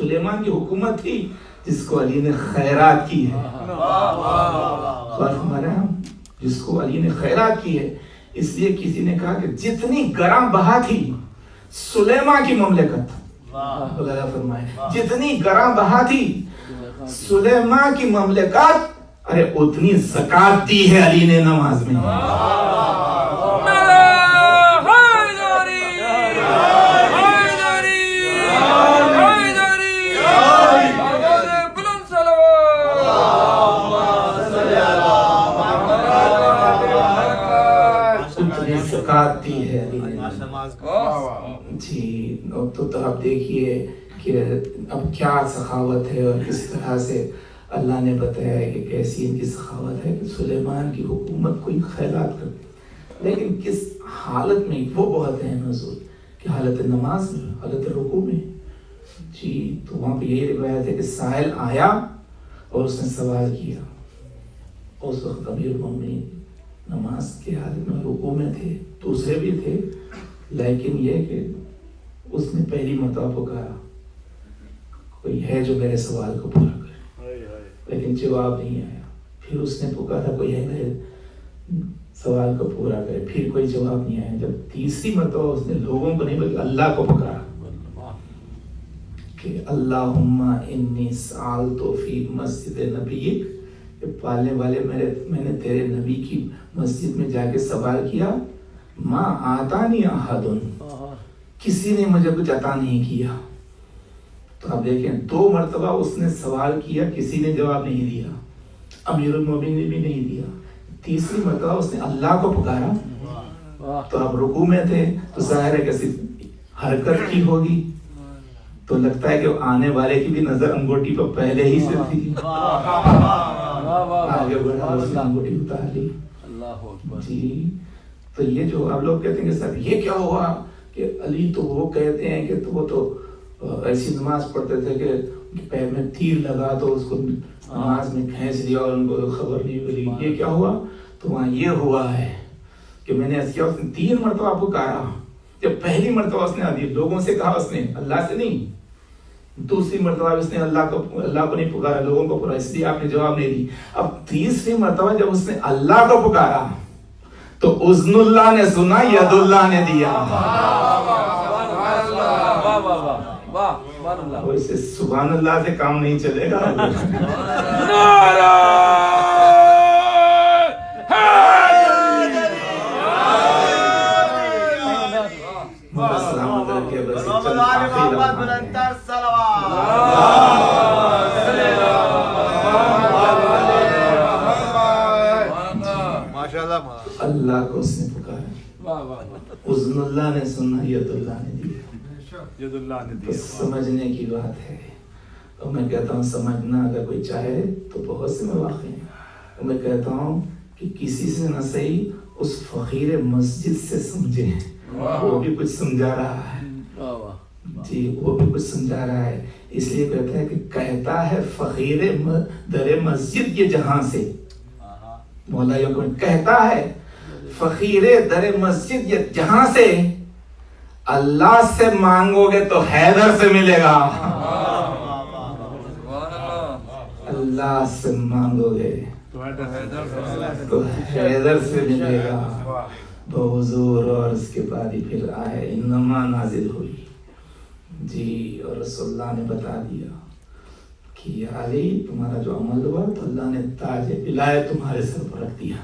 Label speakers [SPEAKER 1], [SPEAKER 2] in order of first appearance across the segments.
[SPEAKER 1] سلیمان کی حکومت تھی جس کو علی نے خیرات کی ہے. ہمارے ہم جس کو علی نے خیرات کی ہے. اس لیے کسی نے کہا کہ جتنی گراں بہا تھی سلیمان کی مملکت، خدا فرمائے جتنی گراں بہا تھی سلیمان کی مملکت، ارے اتنی زکات دی ہے علی نے نماز میں. دی ہے جی. تو آپ دیکھیے کہ اب کیا سخاوت ہے اور کس طرح سے اللہ نے بتایا ہے کہ کیسی ان کی سخاوت ہے کہ سلیمان کی حکومت کو خیرات کرتی، لیکن کس حالت میں، وہ بہت اہم حضور کہ حالت نماز میں، حالت رکوع میں جی. تو وہاں پہ یہی روایت ہے کہ سائل آیا اور اس نے سوال کیا، اس وقت امیر المومنین نماز کے حالت میں رکوع میں تھے، دوسرے بھی تھے، لیکن یہ کہ اس نے پہلی مرتبہ پکارا کوئی ہے جو میرے سوال کو پورا کرے، لیکن جواب نہیں آیا. پھر اس نے پکارا کوئی ہے میرے سوال کو پورا کرے، پھر کوئی جواب نہیں آیا. جب تیسری مرتبہ اس نے لوگوں کو نہیں بلکہ اللہ کو پکارا کہ اللہم انی سألت فی مسجد نبیک، پالنے والے میں نے تیرے نبی کی مسجد میں جا کے سوال کیا، ما آتانی احد، کسی نے مجھے کچھ عطا نہیں کیا. تو آپ دیکھیں 2 مرتبہ اس نے سوال کیا، کسی نے جواب نہیں دیا، امیر المومنین نے بھی نہیں دیا. تیسری مرتبہ اس نے اللہ کو پکارا. تو آپ رکوع میں تھے تو ظاہر ہے کہ صرف حرکت کی ہوگی، تو لگتا ہے کہ آنے والے کی بھی نظر انگوٹی پر پہلے ہی سے تھی، آگے بڑھا اس نے انگوٹھی اتار لی جی. تو یہ جو آپ لوگ کہتے ہیں کہ سر یہ کیا ہوا کہ علی تو وہ کہتے ہیں کہ وہ تو ایسی نماز پڑھتے تھے کہ پیر میں تیر لگا تو اس کو نماز میں کھینچ دیا اور ان کو خبر نہیں ملی. یہ کیا ہوا؟ تو وہاں یہ ہوا ہے کہ میں نے ایسا کیا، اس نے 3 مرتبہ پکارا. جب پہلی مرتبہ اس نے لوگوں سے کہا، اس نے اللہ سے نہیں. دوسری مرتبہ اس نے اللہ کو نہیں پکارا، لوگوں کو پکارا، اس لیے آپ نے جواب نہیں دی. اب تیسری مرتبہ جب اس نے اللہ کو پکارا تو اذن اللہ نے سنا، ید اللہ نے دیا. ویسے سبحان اللہ سے کام نہیں چلے گا. اللہ کو اس نے پکارا، اذن اللہ نے سنا، ید اللہ نے دیا. سمجھنے کی بات ہے. اور میں کہتا ہوں سمجھنا اگر کوئی چاہے تو بہت سے مواقع ہیں. اور میں کہتا ہوں کہ کسی سے نہ صحیح اس فقیر مسجد سے سمجھیں، وہ بھی کچھ سمجھا رہا ہے جی، وہ بھی کچھ سمجھا رہا ہے. اس لیے کہتا ہے کہ کہتا ہے فقیر در مسجد یہ جہاں سے، مولا یقین کہتا ہے فقیر در مسجد یہ جہاں سے، اللہ سے مانگو گے تو حیدر سے ملے گا. اللہ سے مانگو گے تو حیدر سے ملے گا. بحضور اور اس کے بعد ہی پھر آئے انما نازل ہوئی جی. اور رسول اللہ نے بتا دیا کہ علی تمہارا جو عمل ہوا تو اللہ نے تاج ولایت تمہارے سر پر رکھ دیا.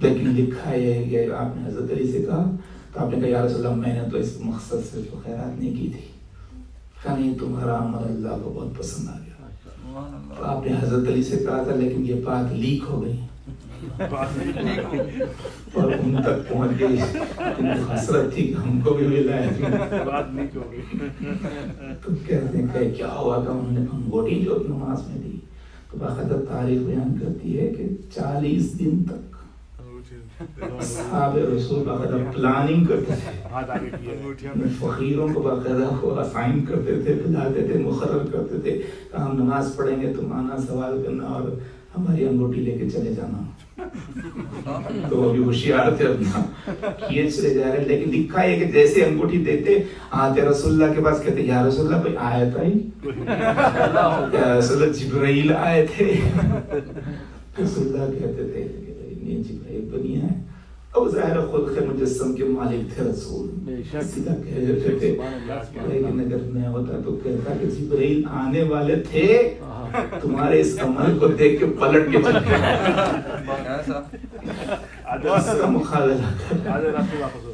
[SPEAKER 1] لیکن لکھا یہ ہے کہ آپ نے حضرت علی سے کہا تو آپ نے کہا یا رسول اللہ میں نے تو اس مقصد سے تو خیرات نہیں کی تھی. کہا نہیں تمہارا عمل اللہ کو بہت پسند آ گیا. تو آپ نے حضرت علی سے کہا تھا لیکن یہ بات لیک ہو گئی اور ان تک پہنچ گئی. حسرت تھی کہ ہم کو بھی ملا ہے. تو کہتے ہیں کہ کیا ہوا کہ انہوں نے انگوٹھی جو نماز میں دی. تو باقاعدہ تاریخ بیان کرتی ہے کہ 40 دن تک اصحاب رسول باقاعدہ پلاننگ کرتے تھے، فقیروں کو باقاعدہ اسائن کرتے تھے، بلاتے تھے، مقرر کرتے تھے کہ ہم نماز پڑھیں گے، تم آنا، سوال کرنا اور ہماری انگوٹھی لے کے چلے جانا. تو ابھی ہوشیار تھے اپنا کیے چلے جا رہے. لیکن لکھا ہے کہ جیسے انگوٹھی دیتے آتے رسول اللہ کے پاس, کہتے یا رسول اللہ کوئی آیا تھا ہی, یا رسول اللہ جبرائیل آئے تھے. رسول اللہ کہتے تھے نہیں جبرائیل تو نہیں آئے. اب ظاہر خود مجسم کے مالک تھے رسول, سیدھا کہہ دیتے تھے. لیکن اگر میں ہوتا تو کہتا کہ جبرائیل آنے والے تھے, تمہارے اس عمل کو دیکھ کے پلٹ کے چلے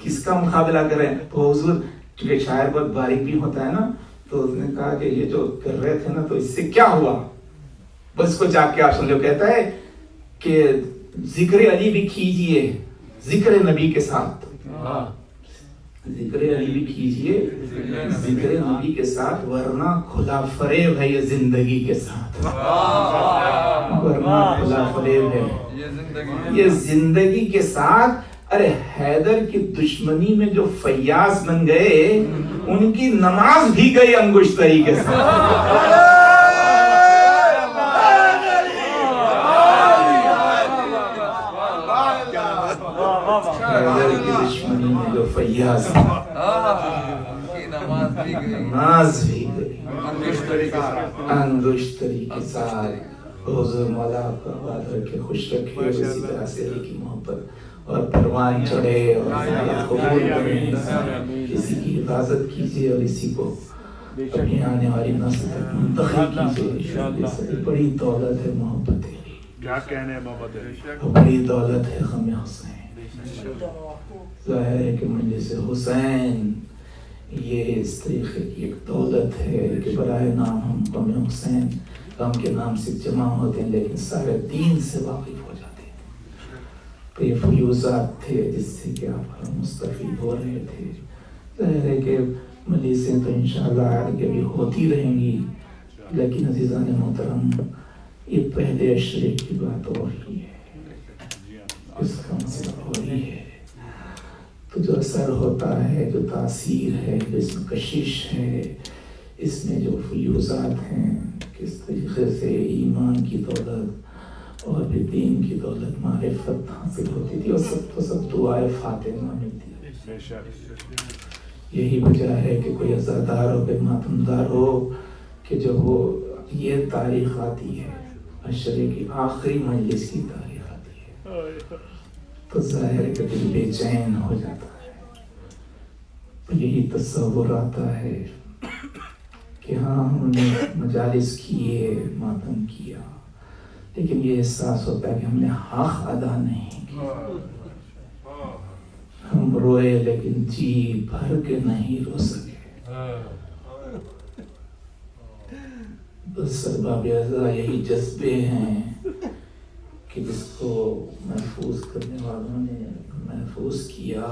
[SPEAKER 1] کس کا مقابلہ کریں. تو حضور چونکہ شاعر بہت باریک بھی ہوتا ہے نا, تو اس نے کہا کہ یہ جو کر رہے تھے نا تو اس سے کیا ہوا, بس کو جا کے آپ سن لو. کہتا ہے کہ ذکر علی بھی کیجئے ذکر نبی کے ساتھ, ذکر علی بھی کیجئے ذکر نبی کے ساتھ, ورنہ کھلا فریب ہے یہ زندگی کے ساتھ, ورنہ کھلا فریب ہے یہ زندگی کے ساتھ. ارے حیدر کی دشمنی میں جو فیاض بن گئے, ان کی نماز بھی گئی انگشتری کے ساتھ. حیدر کی دشمنی میں جو فیاض نماز بھی گئی انگشتری کے ساتھ. حضور مولا کو آباد رکھے, خوش رکھے, اسی طرح سے علی کی محبت اور پروان چڑھے اور عنایت قبول کریں. کسی کی حفاظت کیجیے اور اسی کو اپنی آنے والی نسل تک منتقل کیجیے. بڑی دولت ہے محبت,
[SPEAKER 2] کیا کہنے ہیں محبت ہے,
[SPEAKER 1] بڑی دولت ہے غم حسین. ظاہر ہے کہ مجلس حسین یہ اس طریقے کی ایک دولت ہے کہ برائے نام ہم غم حسین غم کے نام سے جمع ہوتے ہیں, لیکن سارے دین سے واقف ہو جاتے ہیں. تو یہ فیوزات تھے جس سے کہ آپ مستفید ہو رہے تھے. ظاہر ہے کہ مجلسیں تو انشاءاللہ آگے بھی ہوتی رہیں گی, لیکن عزیزان محترم یہ پہلے اشرے کی بات ہو رہی ہے, اس کا مسئلہ ہو رہی ہے. تو جو اثر ہوتا ہے, جو تاثیر ہے, جو اس میں کشش ہے, اس میں جو فیوزات ہیں, کس طریقے سے ایمان کی دولت اور بھی دین کی دولت معرفت حاصل ہوتی تھی, اور سب تو سب دعائے فاطمہ ملتی ہے. یہی وجہ ہے کہ کوئی عزادار ہو, کوئی ماتمدار ہو, کہ جب وہ یہ تاریخ آتی ہے, عشرے کی آخری مجلس کی تاریخ آتی ہے, تو ظاہر کہ دل بے چین ہو جاتا ہے. یہی تصور آتا ہے کہ ہاں ہم نے مجالس کیے, ماتم کیا, لیکن یہ احساس ہوتا ہے کہ ہم نے حق ادا نہیں کیا. ہم روئے لیکن جی بھر کے نہیں رو سکے. بس سبب اعضاء یہی جذبے ہیں کہ جس کو محفوظ کرنے والوں نے محفوظ کیا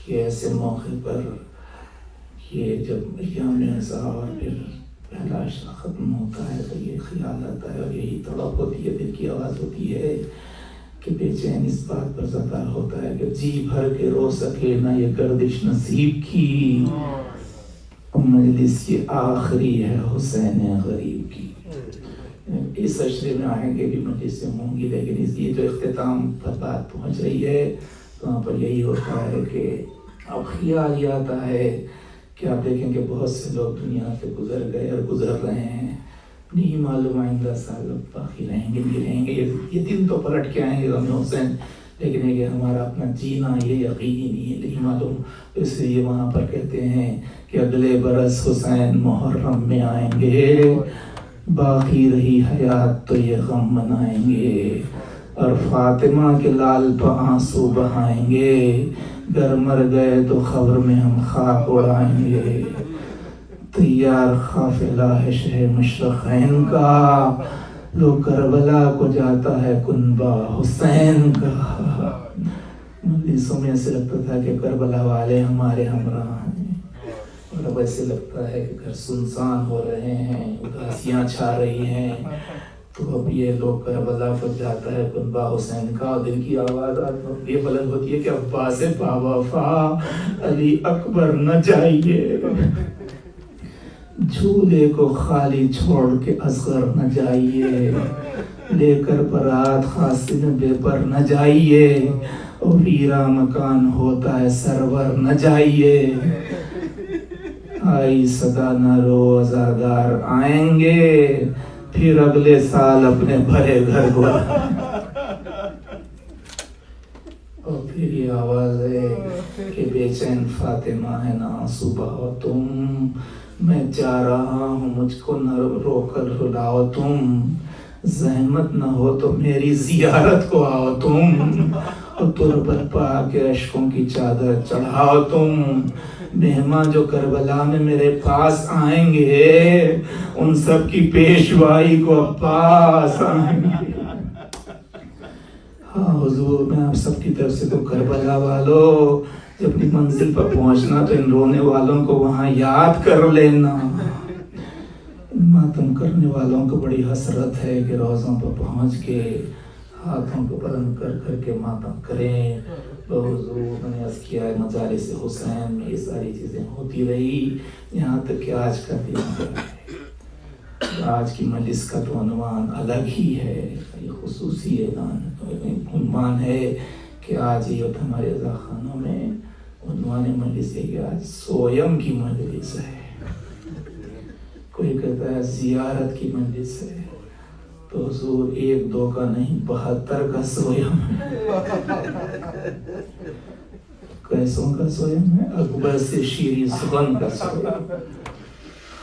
[SPEAKER 1] کہ ایسے موقع پر یہ جب ایام اعضاء اور پھر پہلا عشرہ ختم ہوتا ہے تو یہ خیال آتا ہے, اور یہی تڑپ ہوتی ہے, دل کی آواز ہوتی ہے کہ بے چین اس بات پر زدہ ہوتا ہے کہ جی بھر کے رو سکے نہ یہ گردش نصیب کی, مجلس یہ آخری ہے حسین غریب کی. اس عشرے میں آئیں گے بھی مجلسیں ہوں گی, لیکن اس یہ جو اختتام پر بات پہنچ رہی ہے تو وہاں پر یہی ہوتا ہے کہ اب خیال یہ آتا ہے کہ آپ دیکھیں کہ بہت سے لوگ دنیا سے گزر گئے اور گزر رہے ہیں, نہیں معلوم آئندہ سال باقی رہیں گے نہیں رہیں گے. یہ دن تو پلٹ کے آئیں گے غم حسین, لیکن یہ ہمارا اپنا جینا یہ یقینی نہیں ہے, نہیں معلوم. اس لیے وہاں پر کہتے ہیں کہ اگلے برس حسین محرم میں آئیں گے, باقی رہی حیات تو یہ غم منائیں گے, اور فاطمہ کے لال پہ آنسو بہائیں گے, گر مر گئے تو خبر میں ہم خاک اڑائیں گے. تیار قافلہ ہے شہ مشرقین کا, لو کربلا کو جاتا ہے کنبہ حسین کا. مجلسوں میں ایسے لگتا تھا کہ کربلا والے ہمارے ہمراہ ہیں, اور اب ایسے لگتا ہے کہ گھر سنسان ہو رہے ہیں, اداسیاں چھا رہی ہیں. تو اب یہ لوگ کربلا کو جاتا ہے کنبہ حسین کا, اور دل کی آواز یہ بلند ہوتی ہے کہ عباس باوفا علی اکبر نہ جائیے, جھولے کو خالی چھوڑ کے اصغر نہ جائیے. لے کر برات خاصن بے پر نہ جائیے، اور ویرا مکان ہوتا ہے سرور نہ جائیے، آئی صدا نہ رو عزادار آئیں گے، پھر اگلے سال اپنے بھرے گھر کو، اور پھر یہ آواز ہے کہ بے چین فاطمہ ہے نہ آنسو بہاؤ تم، میں جا رہا ہوں مجھ کو نہ رو کر رلاؤ تم، زحمت نہ ہو تو میری زیارت کو آؤ تم، اور تربت پا کے اشکوں کی چادر چڑھاؤ تم، مہمان جو کربلا میں میرے پاس آئیں گے ان سب کی پیشوائی کو عباس آئیں گے۔ ہاں حضور، میں آپ سب کی طرف سے تو کربلا والوں، جب اپنی منزل پر پہنچنا تو ان رونے والوں کو وہاں یاد کر لینا۔ ماتم کرنے والوں کو بڑی حسرت ہے کہ روزوں پر پہنچ کے ہاتھوں کو بلند کر کر کے ماتم کریں۔ حضور، میں نے عرض کیا ہے مجالس حسین میں یہ ساری چیزیں ہوتی رہی، یہاں تک کہ آج کا دن ہے۔ آج کی مجلس کا تو عنوان الگ ہی ہے، یہ خصوصی عنوان ہے کہ آج یہ ہمارے رضا خانوں میں عنوان مجلس ہے کہ آج سویم کی مجلس ہے، کوئی کہتا ہے زیارت کی مجلس ہے، تو حضور 1-2 کا نہیں 72 کا سویم ہے۔ کیسوں کا سویم ہے؟ اکبر سے شیریں سخن کا سویم،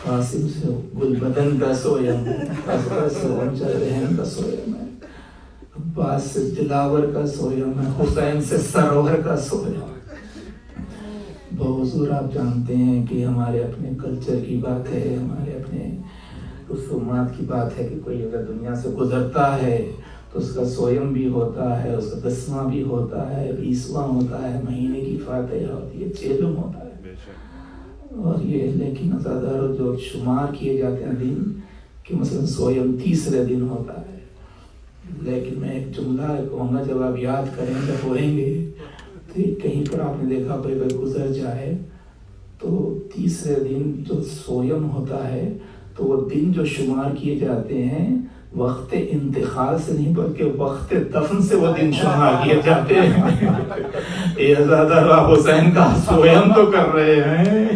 [SPEAKER 1] قاسم سے گل بدن کا سویم ہے، اکبر سے غنچہ رحم کا سویم ہے، عباس سے دلاور کا سویم ہے، حسین سے سرور کا سویم ہے۔ حضور، آپ جانتے ہیں کہ ہمارے اپنے کلچر کی بات ہے، ہمارے اپنے رسومات کی بات ہے کہ کوئی اگر دنیا سے گزرتا ہے تو اس کا سویم بھی ہوتا ہے، اس کا 10واں بھی ہوتا ہے، 20واں ہوتا ہے، مہینے کی فاتحہ ہوتی ہے، چیلم ہوتا ہے، اور یہ لیکن ازاداروں جو شمار کیے جاتے ہیں دن کہ مثلا سویم 30 دن ہوتا ہے، لیکن میں ایک جملہ کہوں گا جب آپ یاد کریں گے پڑھیں گے تو کہیں پر آپ نے دیکھا کوئی اگر گزر جائے تو 30 دن جو سویم ہوتا ہے تو وہ دن جو شمار کیے جاتے ہیں وقت انتقال سے نہیں بلکہ وقت دفن سے وہ دن شمار کیے جاتے ہیں۔ یہ عزاداروں، آپ حسین کا سویم تو کر رہے ہیں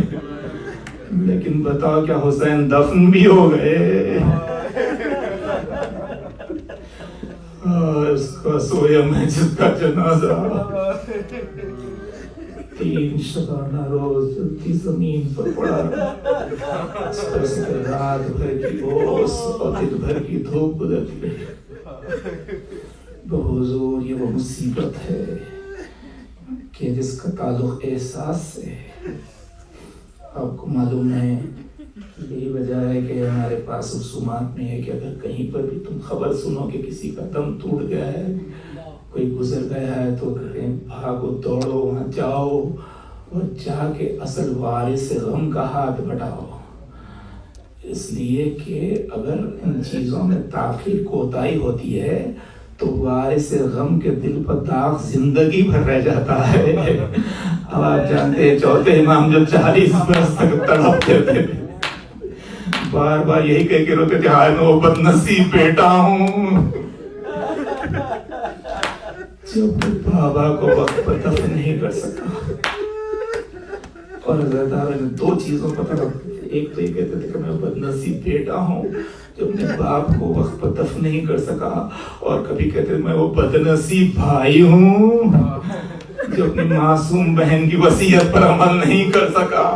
[SPEAKER 1] لیکن بتاؤ کیا حسین دفن بھی ہو گئے؟ اس کا سویم ہے جس کا جنازہ 3 شبانہ روز جلتی زمین پر پڑا، اس پر سے رات بھر کی اوس اور دن بھر کی دھوپ گزرتی ہے۔ حضور، یہ وہ مصیبت ہے کہ جس کا تعلق احساس سے ہے۔ آپ کو معلوم ہے یہی وجہ ہے کہ ہمارے پاس رسومات میں ہے کہ اگر کہیں پر بھی تم خبر سنو کہ کسی کا دم ٹوٹ گیا ہے، کوئی گزر گیا ہے، تو کہیں بھاگو دوڑو وہاں جاؤ اور جا کے اصل وارث غم کا ہاتھ بٹاؤ، اس لیے کہ اگر ان چیزوں میں تاخیر کوتاہی ہوتی ہے تو وارث غم کے دل پر داغ زندگی بھر رہ جاتا ہے۔ اب آپ جانتے ہیں چوتھے امام جو 40 برس تک تڑپتے تھے، بار بار یہی کہہ کے روتے تھے، ہائے میں وہ بد نصیب بیٹا ہوں جو اپنے بابا کو وقت پر دفن نہیں کر سکا۔ اور عزادار نے 2 چیزوں پر تڑپتے تھے، ایک تو یہ کہتے تھے کہ میں بد نصیب بیٹا ہوں جو اپنے باپ کو وقت پر دفن نہیں کر سکا، اور کبھی کہتے تھے میں وہ بد نصیب بھائی ہوں جو اپنی معصوم بہن کی وصیت پر عمل نہیں کر سکا۔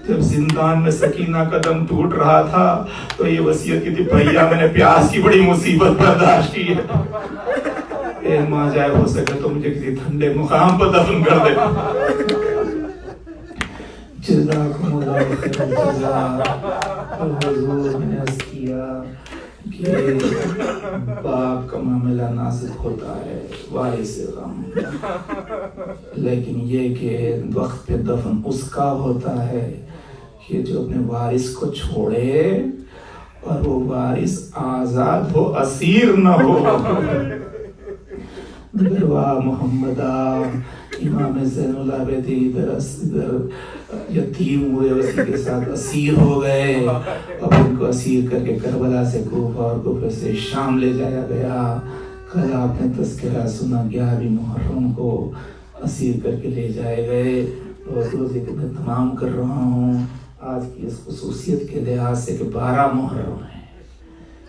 [SPEAKER 1] جب زندان میں سکینہ کا دم ٹوٹ رہا تھا تو یہ وصیت کی تھی، بھیا میں نے پیاس کی بڑی مصیبت برداشت کی ہے، اے ماں جائے ہو سکے تو مجھے کسی ٹھنڈے مقام پر دفن کر دے۔ جزاکم اللہ خیر الجزا۔ حضور نے عرض کیا کہ باپ کا معاملہ نازک ہوتا ہے، وارث غم، لیکن یہ کہ وقت پہ دفن اس کا ہوتا ہے کہ جو اپنے وارث کو چھوڑے اور وہ وارث آزاد ہو، اسیر نہ ہو۔ مگر واہ محمدہ، امام زین العابدین ادھر یتیم ہوئے، اسی کے ساتھ اسیر ہو گئے، اور ان کو اسیر کر کے کربلا سے کوفہ اور کوفہ سے شام لے جایا گیا۔ کل آپ نے تذکرہ سنا 11ویں محرم کو اسیر کر کے لے جائے گئے۔ اور روزے کو میں تمام کر رہا ہوں آج کی اس خصوصیت کے لحاظ سے کہ 12 محرم ہے۔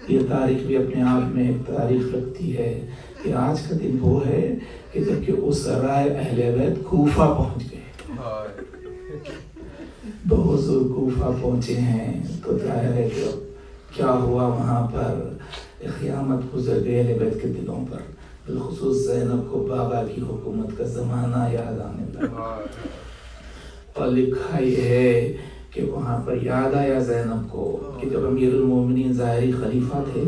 [SPEAKER 1] یہ تاریخ بھی اپنے آپ میں ایک تاریخ رکھتی ہے کہ آج کا دن وہ ہے کہ جب کہ اس رائے اہل بیت کوفہ پہنچ گئے، بحضور کوفہ پہنچے ہیں، تو ظاہر ہے کہ کیا ہوا وہاں پر، قیامت گزر گئی اہل بیت کے دلوں پر، بالخصوص زینب کو بابا کی حکومت کا زمانہ یاد آنے لگا۔ اور لکھا یہ ہے کہ وہاں پر یاد آیا زینب کو کہ جب امیر المومنین ظاہری خلیفہ تھے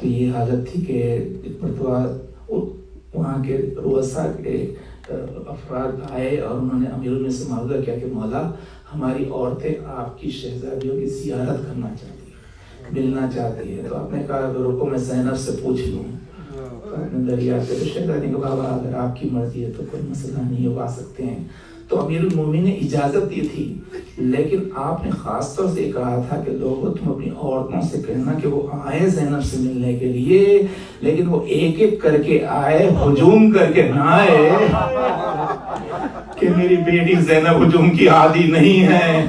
[SPEAKER 1] تو یہ حالت تھی کہ ایک مرتبہ وہاں کے رؤساء کے افراد آئے اور انہوں نے امیر المومنین سے معاوضہ کیا کہ مولا ہماری عورتیں آپ کی شہزادیوں کی زیارت کرنا چاہتی ہیں، ملنا چاہتی ہے۔ تو آپ نے کہا کہ رکو میں زینب سے پوچھ لوں۔ تو آپ نے دریا سے تو شہزادی کو بابا اگر آپ کی مرضی ہے تو کوئی مسئلہ نہیں ہو، آ سکتے ہیں۔ تو امیر المومنین نے اجازت دی تھی، لیکن آپ نے خاص طور سے کہا تھا کہ لوگوں تم اپنی عورتوں سے کہنا کہ وہ آئے زینب سے ملنے کے لیے، لیکن وہ ایک ایک کر کے آئے، ہجوم کر کے نہ آئے کہ میری بیٹی زینب ہجوم کی عادی نہیں ہے،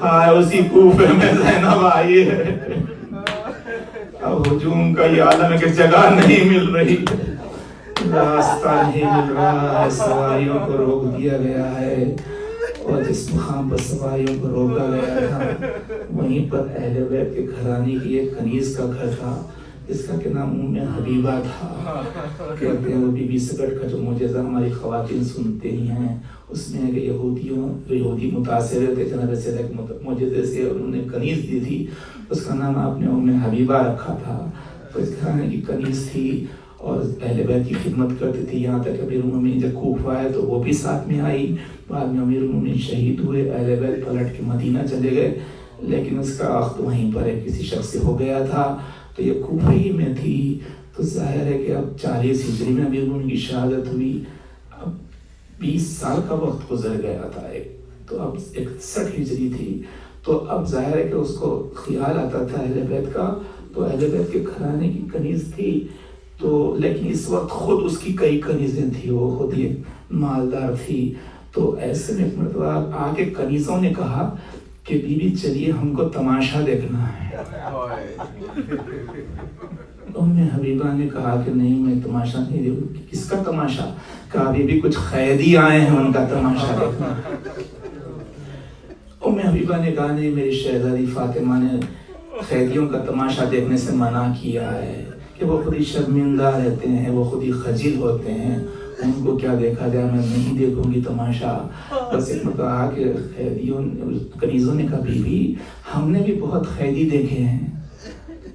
[SPEAKER 1] آئے اسی کوفے میں زینب آئی ہے۔ اب ہجوم کا یہ عالم ہے کہ جگہ نہیں مل رہی، راستہ نہیں مل رہا ہے، سواریوں کو روک دیا گیا ہے، اور جس مقام پر سواریوں کو روکا گیا تھا وہیں پر اہل بیت کے گھرانے کی ایک کنیز کا گھر تھا جس کا کہ نام ام حبیبہ تھا۔ کہتے ہیں وہ بی بی سکٹ کا جو معجزہ ہماری خواتین سنتے ہی ہیں، اس میں ہے کہ یہودی متاثر تھے جناب صلی اللہ کے معجزے سے، اور انہوں نے کنیز دی تھی، اس کا نام آپ نے ام حبیبہ رکھا تھا۔ تو اس گھرانے کی کنیز تھی اور اہل بیت کی خدمت کرتی تھی، یہاں تک امیر المومنین جب کوفہ آئے تو وہ بھی ساتھ میں آئی۔ بعد میں امیر المومنین شہید ہوئے، اہل بیت پلٹ کے مدینہ چلے گئے، لیکن اس کا عقد وہیں پر ہے، کسی شخص سے ہو گیا تھا، تو یہ کوفہ ہی میں تھی۔ تو ظاہر ہے کہ اب 40 ہجری میں امیر المومنین کی شہادت ہوئی، اب 20 سال کا وقت گزر گیا تھا، تو اب 61 ہجری تھی، تو اب ظاہر ہے کہ اس کو خیال آتا تھا اہل بیت کا، تو اہل بیت کے گھرانے کی کنیز تھی، تو لیکن اس وقت خود اس کی کئی کنیزیں تھی، وہ خود ایک مالدار تھی۔ تو ایسے میں ایک مرتبہ آ کے کنیزوں نے کہا کہ بی بی چلیے ہم کو تماشا دیکھنا ہے۔ ام حبیبہ نے کہا کہ نہیں میں تماشا نہیں دیکھوں۔ کس کا تماشا؟ کہا بی بی کچھ قیدی آئے ہیں ان کا تماشا دیکھنا۔ ام حبیبہ نے کہا نہیں میری شہزادی فاطمہ نے قیدیوں کا تماشا دیکھنے سے منع کیا ہے کہ وہ خود ہی شرمندہ رہتے ہیں، وہ خود ہی خجل ہوتے ہیں، ان کو کیا دیکھا جائے، میں نہیں دیکھوں گی تماشا۔ بس ایک مرتبہ کہا کہ کنیزوں نے کہا بی بی ہم نے بھی بہت قیدی دیکھے ہیں،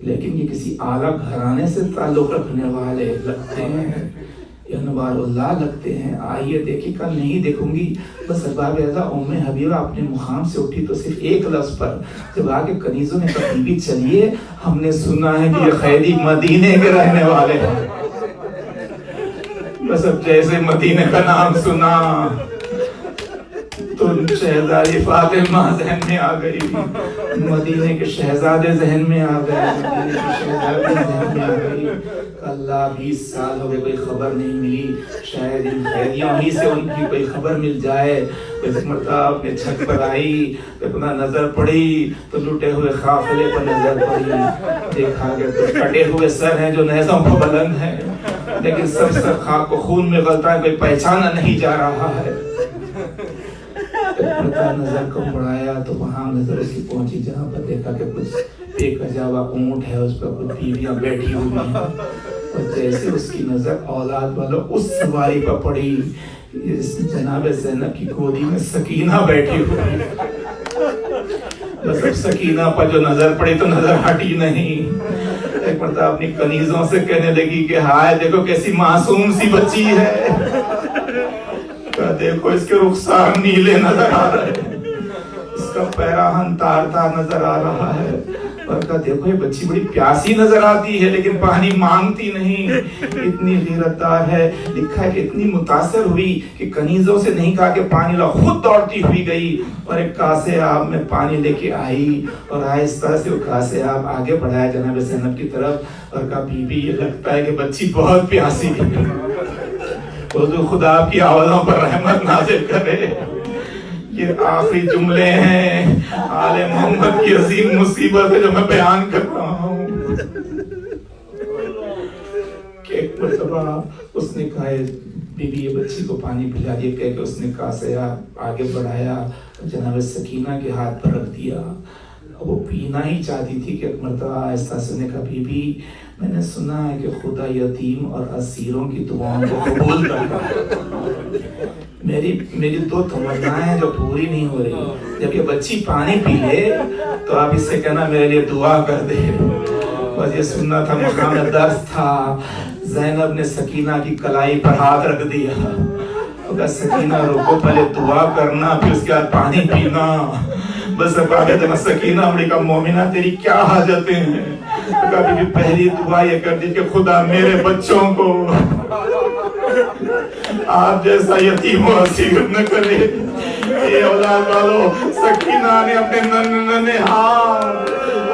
[SPEAKER 1] لیکن یہ کسی اعلیٰ گھرانے سے تعلق رکھنے والے لگتے ہیں، انوار اللہ لگتے ہیں، آئیے دیکھیے۔ کل نہیں دیکھوں گی۔ بس ارباب اعلیٰ ام حبیبہ اپنے مقام سے اٹھی تو صرف ایک لفظ پر جب آگے کنیزوں نے کہا بی بی چلیے ہم نے سنا ہے کہ یہ قیدی مدینے کے رہنے والے ہیں۔ بس اب جیسے مدینے کا نام سنا تو شہزادی فاطمہ ذہن میں آ گئی، مدینے کے شہزادے ذہن میں آ گئے، مدینے کے شہزادے ذہن میں آ گئی۔ اللہ 20 سال ہو گئے کوئی خبر نہیں ملی، شاید ان قیدیوں ہی سے ان کی کوئی خبر مل جائے۔ اس مرتبہ اپنے چھت پر آئی، اپنا نظر پڑی تو لٹے ہوئے قافلے پر نظر پڑی، دیکھا کہ کچھ کٹے ہوئے سر ہیں جو نیزوں کو بلند ہیں، لیکن سب سر خاک کو خون میں غلطا ہے، کوئی پہچانا نہیں جا رہا ہے۔ نظر کو بڑھایا تو وہاں نظر اس کی پہنچی جہاں پر دیکھا کہ کچھ ایک اجاوا اونٹ ہے، اس پر کچھ بیویاں بیٹھی ہوئی ہیں، اور جیسے اس کی نظر اولاد والوں اس سواری پر پڑی، جناب زینب کی گودی میں سکینہ بیٹھی ہوئی۔ بس اب سکینہ پر جو نظر پڑی تو نظر ہٹی نہیں۔ ایک مرتبہ اپنی کنیزوں سے کہنے لگی کہ ہائے دیکھو کیسی معصوم سی بچی ہے، دیکھو اس کے رخسار نیلے نظر آ رہے ہیں، اس کا پیراہن تارتا نظر آ رہا ہے، اور کہا دیکھو یہ بچی بڑی پیاسی نظر آتی ہے لیکن پانی مانگتی نہیں، اتنی غیرتدار ہے۔ لکھا ہے کہ اتنی متاثر ہوئی کہ کنیزوں سے نہیں کہا کہ پانی لاؤ، خود دوڑتی ہوئی گئی اور ایک کاسے آب میں پانی لے کے آئی اور آہستہ سے وہ کاسے آب آگے بڑھایا جناب زینب کی طرف اور کہا بی بی یہ لگتا ہے کہ بچی بہت پیاسی ہے، حضور خدا آپ کی آوازوں پر رحمت نازل کرے۔ یہ آخری جملے ہیں آل محمد کی عظیم مصیبت ہے جو میں بیان کر رہا ہوں کہ ایک مرتبہ اس نے کہا بی بی یہ بچی کو پانی پلا دیا، کہہ کہ اس نے کاسے آگے بڑھایا جناب سکینہ کے ہاتھ پر رکھ دیا۔ وہ پینا ہی چاہتی تھی کہ ایک مرتبہ آہستہ سے نے کہا بی بی میں نے سنا ہے کہ خدا یتیم اور اسیروں کی دعاؤں کو قبول کرتا ہے، میری دو تمنائیں ہیں جو پوری نہیں ہو رہی، جب یہ بچی پانی پی لے تو آپ اس سے کہنا میرے لیے دعا کر دے۔ بس یہ سننا تھا، مقام درس تھا۔ زینب نے سکینہ کی کلائی پر ہاتھ رکھ دیا، سکینہ رکو پہلے دعا کرنا پھر اس کے بعد پانی پینا۔ بس سکینہ امریکہ مومنہ تیری کیا حاجتیں ہیں؟ کبھی بھی پہلی دعا یہ کر دی کہ خدا میرے بچوں کو آپ جیسا یتیم و اسیر نہ کرے۔ اے اولاد والو، سکینہ نے اپنے ننھے ہاتھ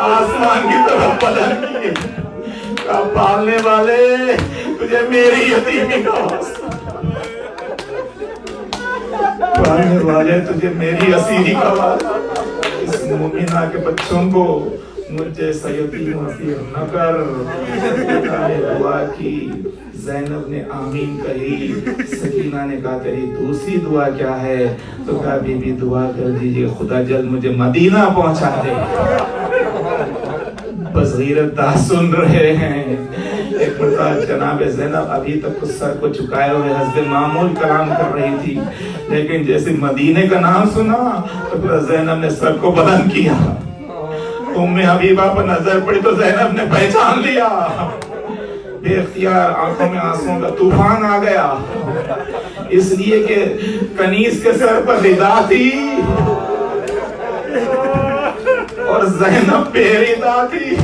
[SPEAKER 1] آسمان کی طرف بلند کیے، کہا پالنے والے تجھے میری یتیمی کا واسطہ، پالنے والے تجھے میری اسیری کا واسطہ، اس مومنہ کے بچوں کو مجھ جیسا یتیم و اسیر نہ کر۔ دعا کی، زینب نے آمین کہی، سکینہ نے کہا تیری دوسری دعا کیا ہے؟ تو کہا بی بی دعا کر دیجئے خدا جلد مجھے مدینہ پہنچا دے۔ بس غیرت دا سن رہے ہیں۔ ایک مرتبہ جناب زینب ابھی تک اس سر کو چکائے ہوئے حسب معمول کلام کر رہی تھی، لیکن جیسے مدینے کا نام سنا تو پھر زینب نے سر کو بلند کیا۔ ام حبیبہ پر نظر پڑی تو زینب نے پہچان لیا، بے اختیار آنکھوں میں آنسوں کا طوفان آ گیا، اس لیے کہ کنیز کے سر پر ردا تھی اور زینب بے ردا تھی۔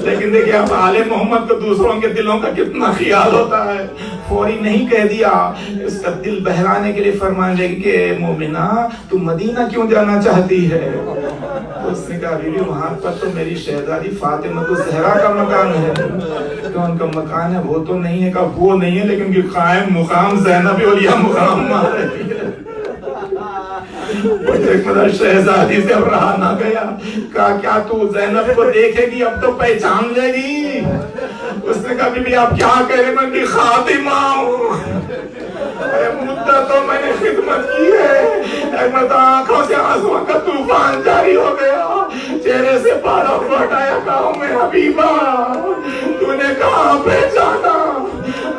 [SPEAKER 1] لیکن دیکھیں اب آل محمد کو دوسروں کے دلوں کا کتنا خیال ہوتا ہے، فوری نہیں کہہ دیا، اس کا دل بہلانے کے لیے فرمان لے کہ مومنہ تو مدینہ کیوں جانا چاہتی ہے؟ تو اس نے کہا بیوی وہاں پر تو میری شہزادی فاطمہ الزہرا کا مکان ہے۔ کہ ان کا مکان ہے وہ تو نہیں ہے، کہا وہ نہیں ہے لیکن کہ قائم مقام زینب اولیاء مقام ماں رہتی ہے۔ ایک مدر شہزادی سے اب رہا نہ گیا، کہا کیا تو زینب کو دیکھے گی اب تو پہچان لے گی؟ اس نے کہا بی بی آپ کیا کہہ رہے، میں کی خادمہ ہوں، مدت تو میں نے خدمت کی ہے۔ ایک مرتبہ آنکھوں سے آنسوں کا طوفان جاری ہو گیا، چہرے سے پارا پھٹ آیا، کہا میں حبیبہ تو نے کہاں پہچانا؟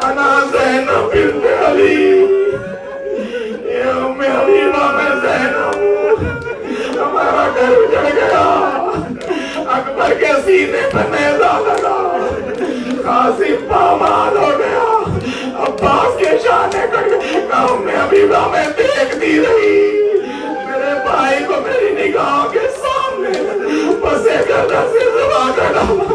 [SPEAKER 1] انا زینب بنت علی، میں حبیبہ میں زینب ہوں۔ ہمارا گھر اجڑ گیا، اکبر کے سینے پہ نیزہ لگا، قاسم پامال ہو گیا، عباس کے شانے کٹ گئے، کہا میں حبیبہ میں دیکھتی رہی، میرے بھائی کو میری نگاہوں کے سامنے پسے گردہ سے زبا کر ڈالا۔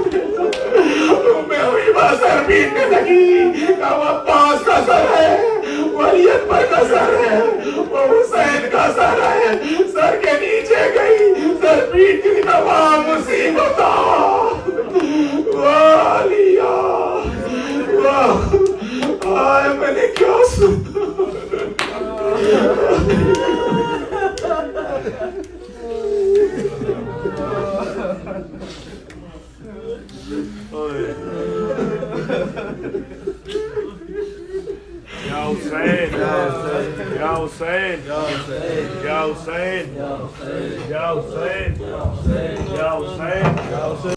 [SPEAKER 1] میں حبیبہ سر پیٹنے لگی، کہا وہ عباس کا سر ہے، ولی اکبر کا سر ہے، وہ حسین کا سر ہے، سر کے نیچے گئی، سر پیٹ کی تمام مصیبت والیا آئے میں نے کیا سنا۔
[SPEAKER 2] یا حسین یا حسین یا حسین یا حسین یا حسین یا حسین